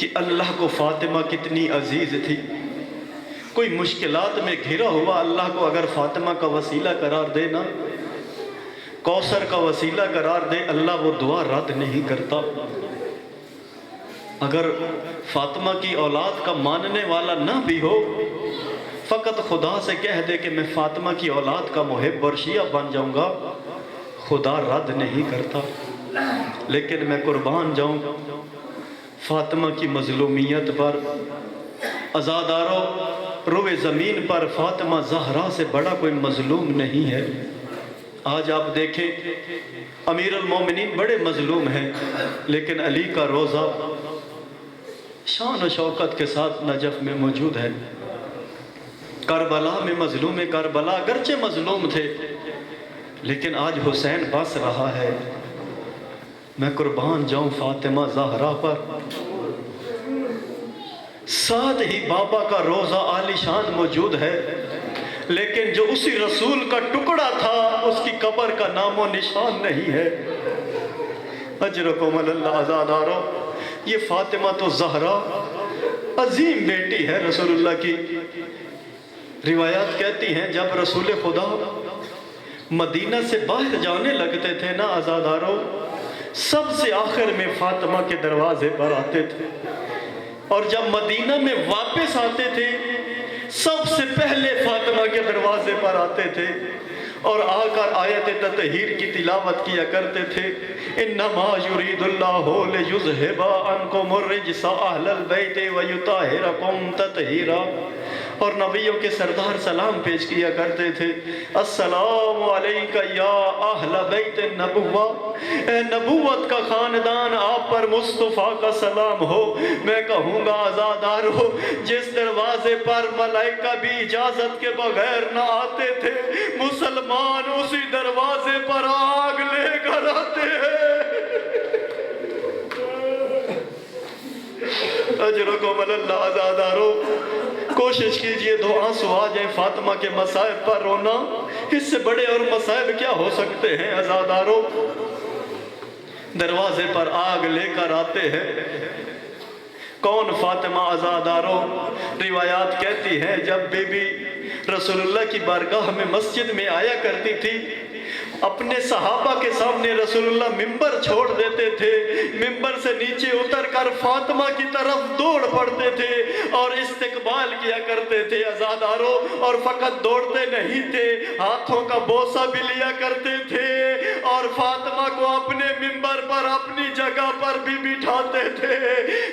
کہ اللہ کو فاطمہ کتنی عزیز تھی. کوئی مشکلات میں گھرا ہوا اللہ کو اگر فاطمہ کا وسیلہ قرار دے نا، کوثر کا وسیلہ قرار دے، اللہ وہ دعا رد نہیں کرتا. اگر فاطمہ کی اولاد کا ماننے والا نہ بھی ہو، فقط خدا سے کہہ دے کہ میں فاطمہ کی اولاد کا محب اور شیعہ بن جاؤں گا، خدا رد نہیں کرتا. لیکن میں قربان جاؤں فاطمہ کی مظلومیت پر. عزادارو، روئے زمین پر فاطمہ زہرا سے بڑا کوئی مظلوم نہیں ہے. آج آپ دیکھیں امیر المومنین بڑے مظلوم ہیں، لیکن علی کا روزہ شان و شوکت کے ساتھ نجف میں موجود ہے. کربلا میں مظلوم کربلا اگرچہ مظلوم تھے، لیکن آج حسین بس رہا ہے. میں قربان جاؤں فاطمہ زہرا پر. ساتھ ہی بابا کا روزہ عالی شان موجود ہے، لیکن جو اسی رسول کا ٹکڑا تھا اس کی قبر کا نام و نشان نہیں ہے. اجرکم اللہ. عزادارو، یہ فاطمہ تو زہرا عظیم بیٹی ہے رسول اللہ کی. روایات کہتی ہیں جب رسول خدا مدینہ سے باہر جانے لگتے تھے نا عزادارو، سب سے آخر میں فاطمہ کے دروازے پر آتے تھے، اور جب مدینہ میں واپس آتے تھے سب سے پہلے فاطمہ کے دروازے پر آتے تھے اور آ کر آیت تطہیر کی تلاوت کیا کرتے تھے. انما یرید اللہ لیذھب عنکم الرجس اہل البیت ویطہرکم تطہیرا. اور نبیوں کے سردار سلام پیش کیا کرتے تھے. السلام علیکہ یا اہل بیت النبوہ، اے نبوت کا خاندان، آپ پر مصطفیٰ کا سلام ہو. میں کہوں گا عزادارو، جس دروازے پر ملائکہ بھی اجازت کے بغیر نہ آتے تھے، مسلمان اسی دروازے پر آگ لے کر آتے ہیں. اجرکم اللہ. عزادارو، کوشش کیجئے دو آنسو آ جائیں فاطمہ کے مصائب پر رونا. اس سے بڑے اور مصائب کیا ہو سکتے ہیں عزادارو؟ دروازے پر آگ لے کر آتے ہیں. کون فاطمہ عزادارو؟ روایات کہتی ہیں جب بی بی رسول اللہ کی بارگاہ میں مسجد میں آیا کرتی تھی، اپنے صحابہ کے سامنے رسول اللہ ممبر چھوڑ دیتے تھے، ممبر سے نیچے اتر کر فاطمہ کی طرف دوڑ پڑتے تھے اور استقبال کیا کرتے تھے عزادارو. اور فقط دوڑتے نہیں تھے، ہاتھوں کا بوسہ بھی لیا کرتے تھے اور فاطمہ کو اپنے ممبر پر اپنی جگہ پر بھی بٹھاتے تھے.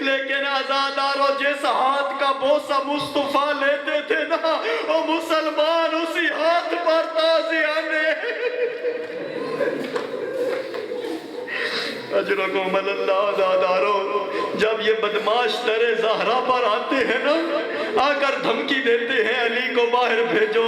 لیکن عزادارو، جس ہاتھ کا بوسہ مصطفیٰ لیتے تھے نا، وہ مسلمان اسی ہاتھ پر تازیانے. اجرکم اللہ. عزادارو، جب یہ بدماش در زہرا پر آتے ہیں نا، آ کر دھمکی دیتے ہیں علی کو باہر بھیجو.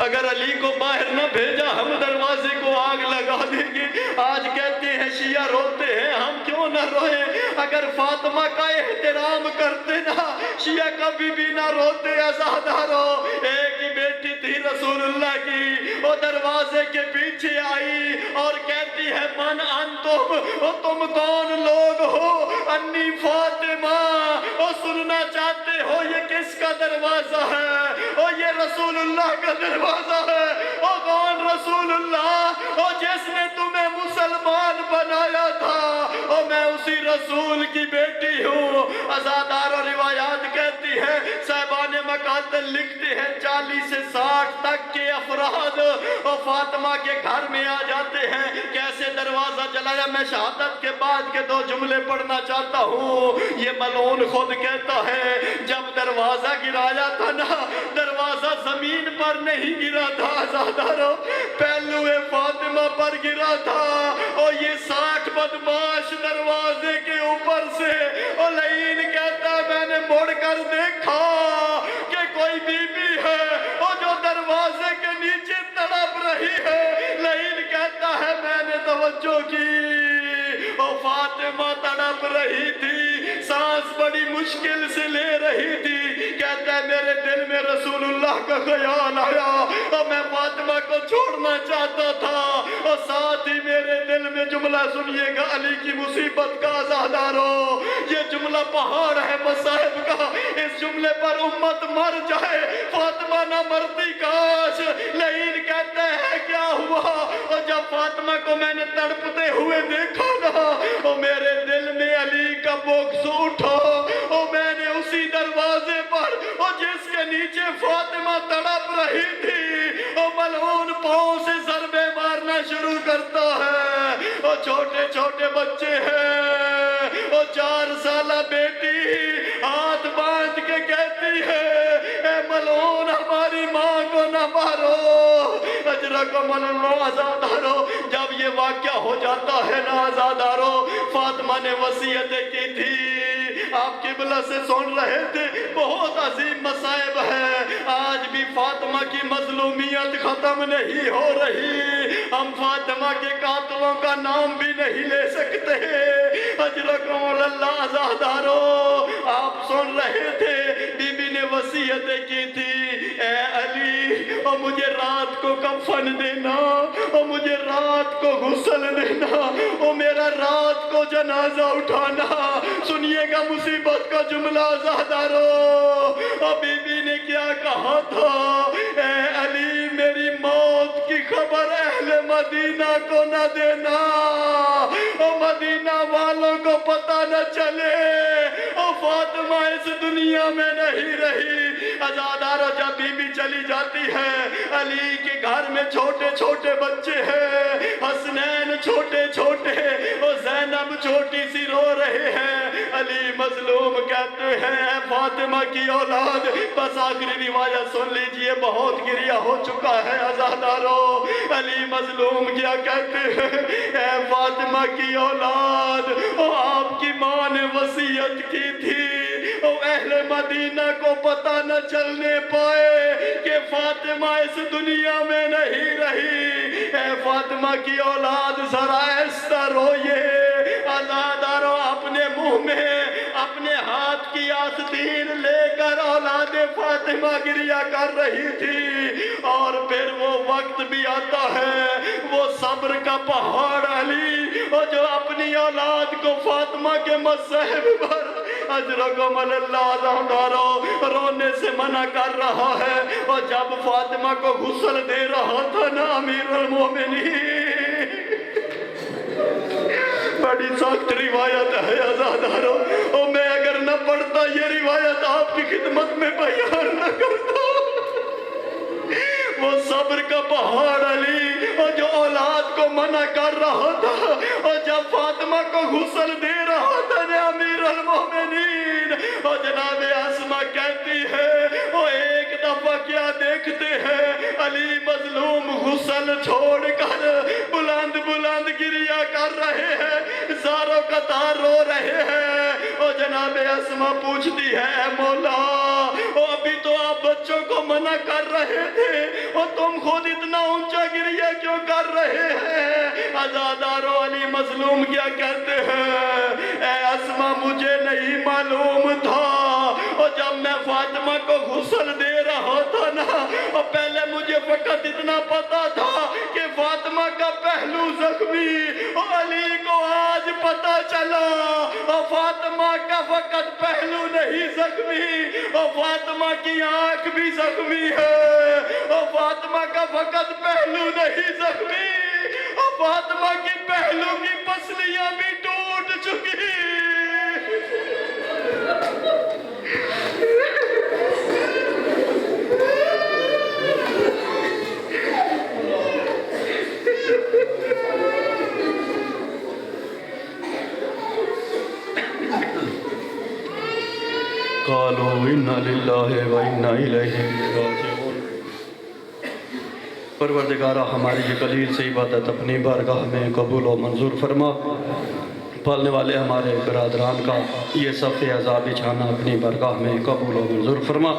اگر علی کو باہر نہ بھیجا ہم دروازے کو آگ لگا دیں گے. آج کہتے ہیں شیعہ روتے ہیں، ہم کیوں نہ روئے؟ اگر فاطمہ کا احترام کرتے نا، شیعہ کبھی بھی نہ روتے. عزادارو، ایک ہی بیٹی تھی رسول اللہ کی، وہ دروازے کے پیچھے آئی اور کہتی ہے من انتم، وہ تم کون لوگ ہو؟ انی فاطمہ. وہ سننا چاہتے ہو یہ کس کا دروازہ ہے؟ وہ یہ رسول اللہ کا دروازہ ہے. وہ کون رسول اللہ؟ وہ جس نے تمہیں مسلمان بنایا تھا، اور میں اسی رسول کی بیٹی ہوں. عزادارو، روایات کہتی ہے صاحبان مقاتل لکھتے ہیں 40 سے 60 تک کے افراد اور فاطمہ کے گھر میں آ جاتے ہیں. کیسے دروازہ جلایا؟ میں شہادت کے بعد کے 2 جملے پڑھنا چاہتا ہوں. یہ ملعون خود کہتا ہے جب دروازہ گرایا تھا نا، دروازہ زمین پر نہیں گرا تھا عزادارو، پہلو فاطمہ پر گرا تھا. اور یہ 60 بدماش دروازے کے اوپر سے، اور لعین کہتا ہے میں نے مڑ کر دیکھا کہ کوئی بی بی ہے اور جو دروازے کے نیچے تڑپ رہی ہے. لعین کہتا ہے میں نے توجہ کی، اور فاطمہ تڑپ رہی تھی، سانس بڑی بڑی مشکل سے لے رہی تھی، کہتا ہے میرے دل میں رسول اللہ کا خیال آیا اور میں فاطمہ کو چھوڑنا چاہتا تھا، اور ساتھ ہی میرے دل میں جملہ سنیے گا علی کی مصیبت کا عزادارو، یہ جملہ پہاڑ ہے مصائب کا، اس جملے پر امت مر جائے، فاطمہ نہ مرتی کاش۔ لعین کہتے ہیں کیا ہوا، اور جب فاطمہ کو میں نے تڑپتے ہوئے دیکھا نا، اور میرے دل میں علی کا بغض اٹھا، اور میں نے اسی دروازے پر اور جس کے نیچے فاطمہ تڑپ رہی تھی، اور ملعون پاؤں سے ضربے مارنا شروع کرتا ہے، اور چھوٹے چھوٹے بچے ہیں، اور 4 سالہ بیٹی ہاتھ باندھ کے کہتی ہے اے ملعون ہماری ماں کو نہ مارو، اجرکم اللہ عزادارو۔ جب یہ واقعہ ہو جاتا ہے نا عزادارو، فاطمہ نے وصیتیں کی تھی، آپ قبلہ سے سن رہے تھے، بہت عظیم مصائب ہے، آج بھی فاطمہ کی مظلومیت ختم نہیں ہو رہی، ہم فاطمہ کے قاتلوں کا نام بھی نہیں لے سکتے، اجرکم اللہ عزادارو۔ آپ سن رہے تھے، بی بی نے وصیتیں کی تھی، اے علی اور مجھے رات کو کفن دینا، اور مجھے رات کو غسل دینا، اور میرا رات کو جنازہ اٹھانا۔ سنیے گا مصیبت کا جملہ عزادارو، اور بی بی نے کیا کہا تھا، اے علی میری موت کی خبر اہل مدینہ کو نہ دینا، اور مدینہ والوں کو پتہ نہ چلے، اور فاطمہ اس دنیا میں نہیں رہی۔ عزادارو جب بی بی چلی جاتی ہے، علی کے گھر میں چھوٹے چھوٹے بچے ہیں، حسنین چھوٹے چھوٹے، اور زینب چھوٹی سی رو رہے ہیں، علی مظلوم کہتے ہیں اے فاطمہ کی اولاد، بس آخری روایت سن لیجئے، بہت گریہ ہو چکا ہے عزادارو، علی مظلوم کیا کہتے ہیں اے فاطمہ کی اولاد، اور آپ کی ماں نے وصیت کی تھی، اور اہل مدینہ کو پتہ نہ چلنے پائے کہ فاطمہ اس دنیا میں نہیں رہی، اے فاطمہ کی اولاد ذرا ایسا روئے۔ عزادارو اپنے منہ میں اپنے ہاتھ کی آستین لے کر اولاد فاطمہ گریہ کر رہی تھی، اور پھر وہ وقت بھی آتا ہے، وہ صبر کا پہاڑ علی، اور جو اپنی اولاد کو فاطمہ کے مصائب پر اجرکم اللہ عزادارو رونے سے منع کر رہا ہے، اور جب فاطمہ کو غسل دے رہا تھا نا امیر المومنین، بڑی سخت روایت ہے عزادارو، اور میں اگر نہ پڑھتا یہ روایت آپ کی خدمت میں بیان نہ کرتا، وہ صبر کا پہاڑ علی، اور جو اولاد کو منع کر رہا تھا، اور جب فاطمہ کو غسل دے رہا تھا نا امیر المومنین، اور جناب اسما کہتی ہے وہ ایک دفعہ کیا دیکھتے ہیں، علی مظلوم غسل چھوڑ کر بلند بلند گریہ کر رہے ہیں، زاروں قطار رو رہے ہیں، اور جناب اسما پوچھتی ہے اے مولا، ابھی تو آپ بچوں کو منع کر رہے تھے، اور تم خود اتنا اونچا گریہ کیوں کر رہے ہیں؟ عزادارو علی مظلوم کیا کہتے ہیں اے اسما مجھے نہیں معلوم تھا، اور جب میں فاطمہ کو غسل دے رہا تھا نا، اور پہلے مجھے فقط اتنا پتا تھا کہ فاطمہ کا پہلو زخمی، اور علی کو آج پتا چلا اور فاطمہ کا فقط پہلو نہیں زخمی، اور فاطمہ کی آنکھ بھی زخمی ہے، اور فاطمہ کا فقط پہلو نہیں زخمی، اور فاطمہ کی پہلو کی پسلیاں بھی ٹوٹ چکی۔ قالوا انا للہ و انا الیہ راجعون۔ پروردگارہ ہماری یہ قلیل سے عبادت اپنی بارگاہ میں قبول و منظور فرما، پالنے والے ہمارے برادران کا یہ صف عذاب بچھانا اپنی بارگاہ میں قبول و منظور فرما۔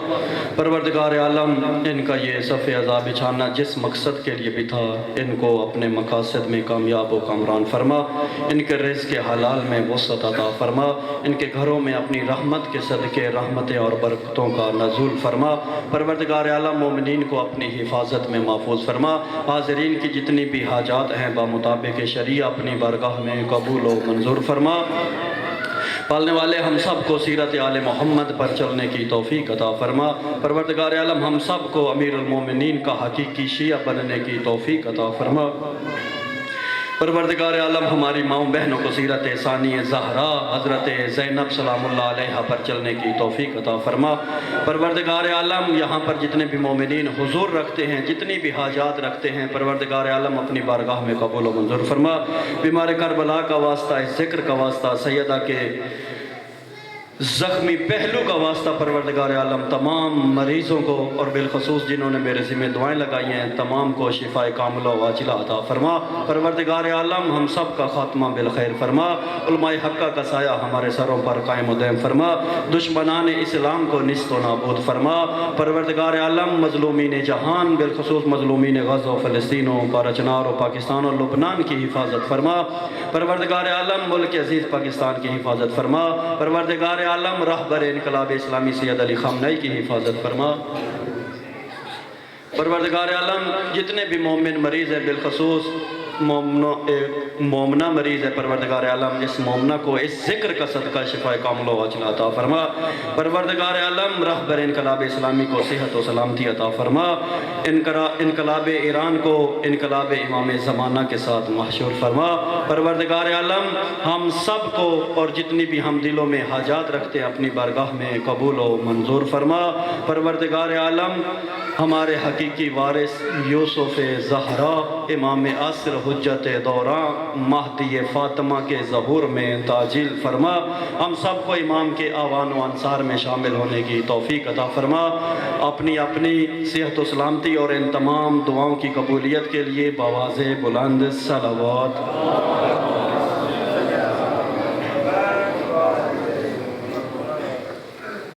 پروردگار عالم ان کا یہ صف عذاب بچھانا جس مقصد کے لیے بھی تھا ان کو اپنے مقاصد میں کامیاب و کامران فرما، ان کے رزق حلال میں وسعت عطا فرما، ان کے گھروں میں اپنی رحمت کے صدقے رحمتیں اور برکتوں کا نزول فرما۔ پروردگار عالم مومنین کو اپنی حفاظت میں محفوظ فرما، حاضرین کی جتنی بھی حاجات ہیں بمطابق شریعہ اپنی بارگاہ میں قبول و منظور فرما۔ پالنے والے ہم سب کو سیرت آل محمد پر چلنے کی توفیق عطا فرما۔ پروردگار عالم ہم سب کو امیر المومنین کا حقیقی شیعہ بننے کی توفیق عطا فرما۔ پروردگار عالم ہماری ماؤں بہنوں کو سیرت ثانی زہرا حضرت زینب سلام اللہ علیہ پر چلنے کی توفیق عطا فرما۔ پروردگار عالم یہاں پر جتنے بھی مومنین حضور رکھتے ہیں، جتنی بھی حاجات رکھتے ہیں، پروردگار عالم اپنی بارگاہ میں قبول و منظور فرما۔ بیمار کربلا کا واسطہ، ذکر کا واسطہ، سیدہ کے زخمی پہلو کا واسطہ پروردگار عالم تمام مریضوں کو اور بالخصوص جنہوں نے میرے ذمہ دعائیں لگائی ہیں تمام کو شفاء کاملہ و عاجلہ عطا فرما۔ پروردگار عالم ہم سب کا خاتمہ بالخیر فرما، علماء حقہ کا سایہ ہمارے سروں پر قائم و دائم فرما، دشمنان اسلام کو نیست و نابود فرما۔ پروردگار عالم مظلومین جہان بالخصوص مظلومین غزہ و فلسطین و کارچنار و پاکستان و لبنان کی حفاظت فرما۔ پروردگار عالم ملک عزیز پاکستان کی حفاظت فرما۔ پروردگار عالم رہبر انقلاب اسلامی سید علی خامنہئی کی حفاظت فرما۔ پروردگار عالم جتنے بھی مومن مریض ہیں بالخصوص مومنہ مریض ہے، پروردگار عالم اس مومنہ کو اس ذکر کا صدقہ شفاء کاملہ و عاجلہ عطا فرما۔ پروردگار عالم رہبر انقلاب اسلامی کو صحت و سلامتی عطا فرما۔ انقلاب ایران کو انقلاب امام زمانہ کے ساتھ محشور فرما۔ پروردگار عالم ہم سب کو اور جتنی بھی ہم دلوں میں حاجات رکھتے ہیں اپنی بارگاہ میں قبول و منظور فرما۔ پروردگار عالم ہمارے حقیقی وارث یوسف زہرا امام عصر حجت دوران مہدی فاطمہ کے ظہور میں تعجیل فرما۔ ہم سب کو امام کے آوان و انصار میں شامل ہونے کی توفیق عطا فرما۔ اپنی صحت و سلامتی اور ان تمام دعاؤں کی قبولیت کے لیے بآواز بلند صلوات